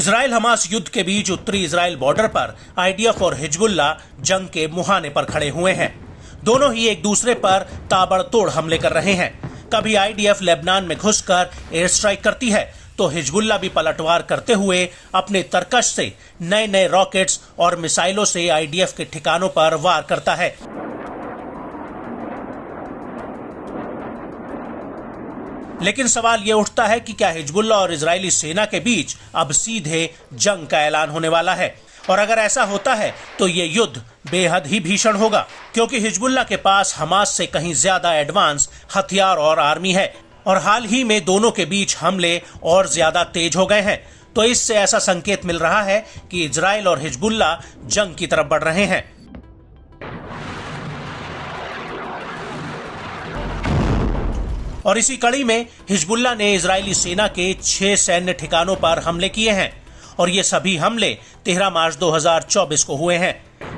Israel Hamas युद्ध के बीच उत्तरी इजराइल बॉर्डर पर आईडीएफ और हिजबुल्लाह जंग के मुहाने पर खड़े हुए हैं। दोनों ही एक दूसरे पर ताबड़तोड़ हमले कर रहे हैं। कभी आईडीएफ लेबनान में घुसकर एयर स्ट्राइक करती है तो हिजबुल्लाह भी पलटवार करते हुए अपने तरकश से नए नए रॉकेट्स और मिसाइलों से आईडीएफ के ठिकानों पर वार करता है। लेकिन सवाल ये उठता है कि क्या हिजबुल्लाह और इजरायली सेना के बीच अब सीधे जंग का ऐलान होने वाला है? और अगर ऐसा होता है तो ये युद्ध बेहद ही भीषण होगा, क्योंकि हिजबुल्लाह के पास हमास से कहीं ज्यादा एडवांस हथियार और आर्मी है और हाल ही में दोनों के बीच हमले और ज्यादा तेज हो गए हैं। तो इससे ऐसा संकेत मिल रहा है कि इजराइल और हिजबुल्लाह जंग की तरफ बढ़ रहे हैं। और इसी कड़ी में हिजबुल्लाह ने इजरायली सेना के 6 सैन्य ठिकानों पर हमले किए हैं और ये सभी हमले 13 मार्च 2024 को हुए हैं।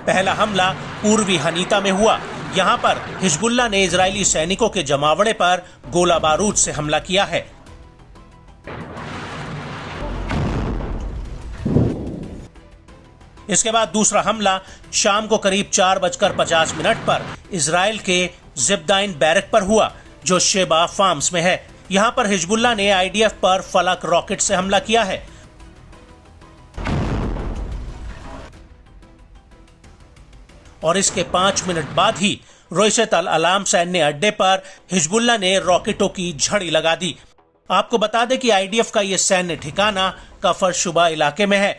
पहला हमला पूर्वी हनीता में हुआ। यहाँ पर हिजबुल्लाह ने इजरायली सैनिकों के जमावड़े पर गोला बारूद से हमला किया है। इसके बाद दूसरा हमला शाम को करीब 4:50 पर इजराइल के जिब्दाइन बैरक पर हुआ, जो शेबा फार्म्स में है। यहाँ पर हिजबुल्लाह ने आईडीएफ पर फलक रॉकेट से हमला किया है। और इसके 5 मिनट बाद ही रोइशत अल अलाम सैन्य अड्डे पर हिजबुल्लाह ने रॉकेटों की झड़ी लगा दी। आपको बता दें कि आईडीएफ का यह सैन्य ठिकाना कफर शुबा इलाके में है।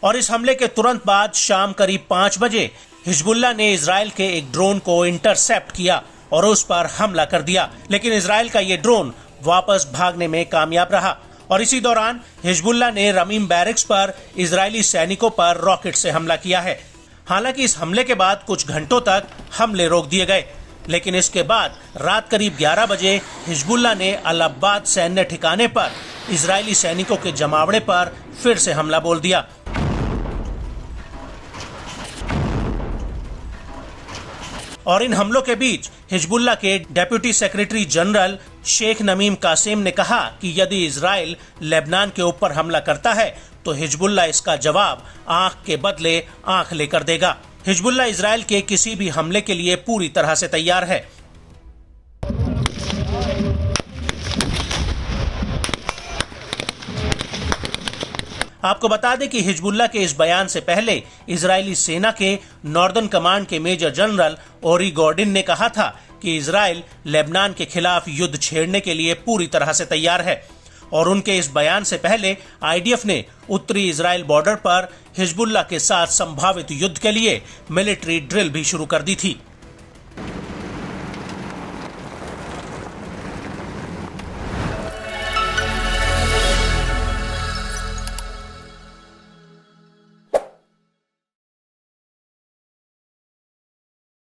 और इस हमले के तुरंत बाद शाम करीब 5 बजे हिजबुल्लाह ने इजराइल के एक ड्रोन को इंटरसेप्ट किया और उस पर हमला कर दिया, लेकिन इजराइल का ये ड्रोन वापस भागने में कामयाब रहा। और इसी दौरान हिजबुल्लाह ने रमीम बैरक्स पर इजरायली सैनिकों पर रॉकेट से हमला किया है। हालांकि इस हमले के बाद कुछ घंटों तक हमले रोक दिए गए, लेकिन इसके बाद रात करीब 11 बजे हिजबुल्लाह ने अल अब्बाद सैन्य ठिकाने पर इजरायली सैनिकों के जमावड़े पर फिर से हमला बोल दिया। और इन हमलों के बीच हिजबुल्लाह के deputy secretary general Sheikh Naim Qassem ने कहा कि यदि इजराइल लेबनान के ऊपर हमला करता है तो हिजबुल्लाह इसका जवाब आंख के बदले आंख लेकर देगा। हिजबुल्लाह इजराइल के किसी भी हमले के लिए पूरी तरह से तैयार है। आपको बता दें कि हिजबुल्लाह के इस बयान से पहले इजरायली सेना के नॉर्दर्न कमांड के मेजर जनरल ओरी गॉर्डिन ने कहा था कि इजराइल लेबनान के खिलाफ युद्ध छेड़ने के लिए पूरी तरह से तैयार है। और उनके इस बयान से पहले आईडीएफ ने उत्तरी इजराइल बॉर्डर पर हिजबुल्लाह के साथ संभावित युद्ध के लिए मिलिट्री ड्रिल भी शुरू कर दी थी।